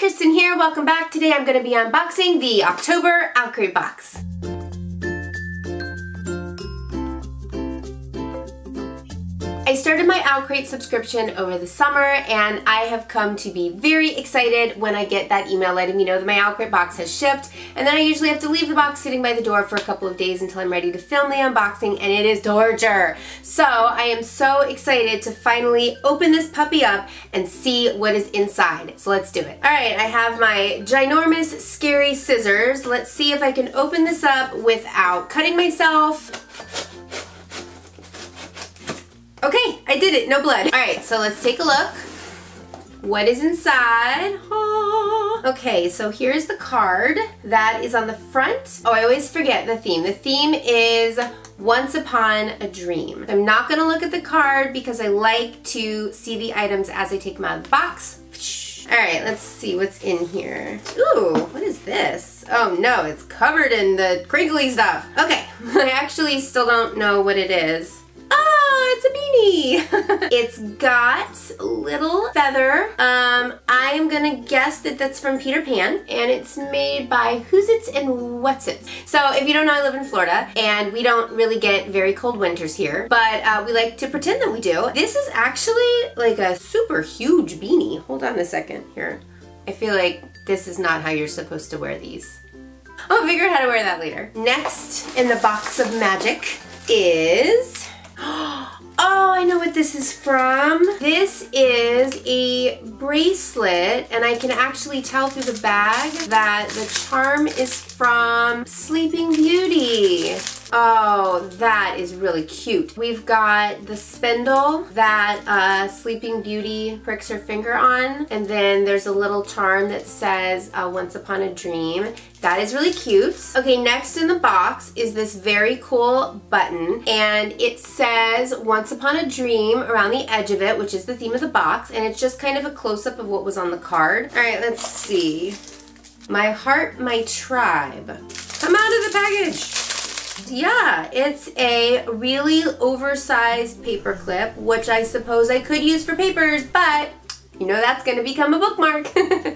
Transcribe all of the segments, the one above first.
Kristen here, welcome back. Today I'm going to be unboxing the October Owlcrate box. I started my Owlcrate subscription over the summer and I have come to be very excited when I get that email letting me know that my Owlcrate box has shipped, and then I usually have to leave the box sitting by the door for a couple of days until I'm ready to film the unboxing, and it is torture. So I am so excited to finally open this puppy up and see what is inside. So let's do it. Alright, I have my ginormous scary scissors. Let's see if I can open this up without cutting myself. Okay, I did it, no blood. All right, so let's take a look. What is inside? Oh. Okay, so here's the card that is on the front. Oh, I always forget the theme. The theme is Once Upon a Dream. I'm not gonna look at the card because I like to see the items as I take them out of the box. All right, let's see what's in here. Ooh, what is this? Oh no, it's covered in the crinkly stuff. Okay, I actually still don't know what it is. Oh, it's a beanie. It's got a little feather. I am gonna guess that that's from Peter Pan, and it's made by Who's Its and Whatsits. So if you don't know, I live in Florida, and we don't really get very cold winters here, but we like to pretend that we do. This is actually like a super huge beanie. Hold on a second here. I feel like this is not how you're supposed to wear these. I'll figure out how to wear that later. Next in the box of magic is... Oh, I know what this is from. This is a bracelet, and I can actually tell through the bag that the charm is from Sleeping Beauty. Oh, that is really cute. We've got the spindle that Sleeping Beauty pricks her finger on, and then there's a little charm that says Once Upon a Dream. That is really cute. Okay, next in the box is this very cool button, and it says Once Upon a Dream around the edge of it, which is the theme of the box, and it's just kind of a close-up of what was on the card. All right, let's see. My heart, my tribe. Come out of the package. Yeah, it's a really oversized paper clip, which I suppose I could use for papers, but you know that's gonna become a bookmark.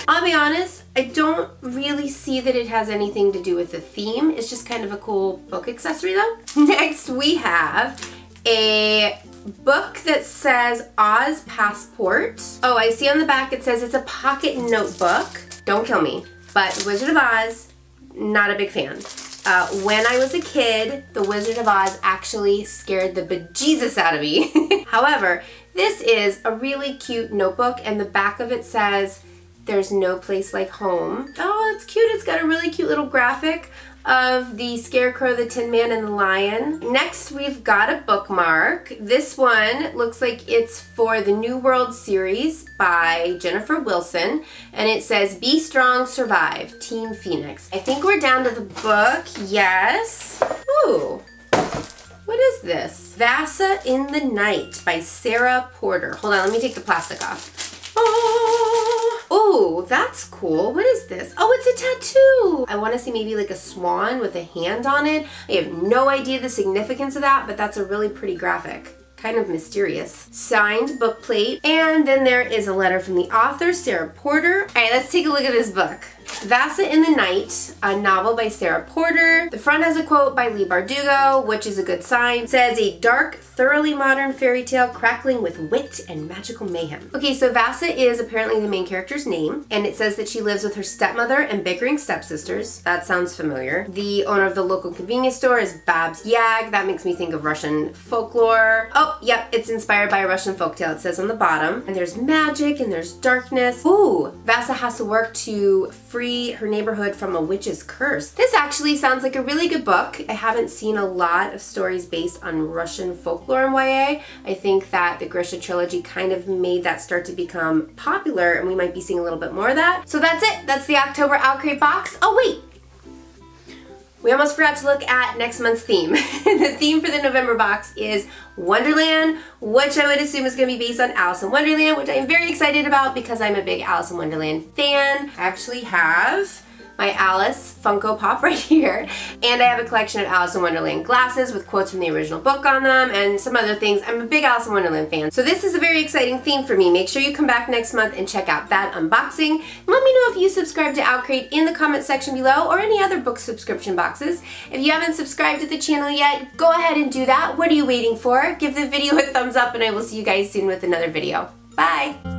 I'll be honest, I don't really see that it has anything to do with the theme. It's just kind of a cool book accessory though. Next we have a book that says Oz Passport. Oh, I see on the back it says it's a pocket notebook. Don't kill me, but Wizard of Oz, not a big fan. When I was a kid, the Wizard of Oz actually scared the bejesus out of me. However, this is a really cute notebook, and the back of it says, "There's no place like home." Oh, it's cute. It's got a really cute little graphic of the Scarecrow, the Tin Man, and the Lion. Next, we've got a bookmark. This one looks like it's for the New World series by Jennifer Wilson, and it says, "Be Strong, Survive, Team Phoenix." I think we're down to the book. Yes. Ooh. What is this? Vasa in the Night by Sarah Porter. Hold on, let me take the plastic off. Oh, that's cool. What is this? Oh, it's a tattoo. I want to see maybe like a swan with a hand on it. I have no idea the significance of that, but that's a really pretty graphic. Kind of mysterious. Signed book plate. And then there is a letter from the author, Sarah Porter. All right, let's take a look at this book. Vasa in the Night, a novel by Sarah Porter. The front has a quote by Leigh Bardugo, which is a good sign. It says, "A dark, thoroughly modern fairy tale crackling with wit and magical mayhem." Okay, so Vasa is apparently the main character's name, and it says that she lives with her stepmother and bickering stepsisters. That sounds familiar. The owner of the local convenience store is Babs Yag. That makes me think of Russian folklore. Oh, yep, it's inspired by a Russian folktale, it says on the bottom. And there's magic and there's darkness. Ooh, Vasa has to work to free her neighborhood from a witch's curse. This actually sounds like a really good book. I haven't seen a lot of stories based on Russian folklore in YA. I think that the Grisha trilogy kind of made that start to become popular, and we might be seeing a little bit more of that. So that's it. That's the October Owlcrate box. Oh wait! We almost forgot to look at next month's theme. The theme for the November box is Wonderland, which I would assume is going to be based on Alice in Wonderland, which I am very excited about because I'm a big Alice in Wonderland fan. I actually have my Alice Funko Pop right here. And I have a collection of Alice in Wonderland glasses with quotes from the original book on them and some other things. I'm a big Alice in Wonderland fan. So this is a very exciting theme for me. Make sure you come back next month and check out that unboxing. Let me know if you subscribe to Owlcrate in the comment section below or any other book subscription boxes. If you haven't subscribed to the channel yet, go ahead and do that. What are you waiting for? Give the video a thumbs up and I will see you guys soon with another video. Bye!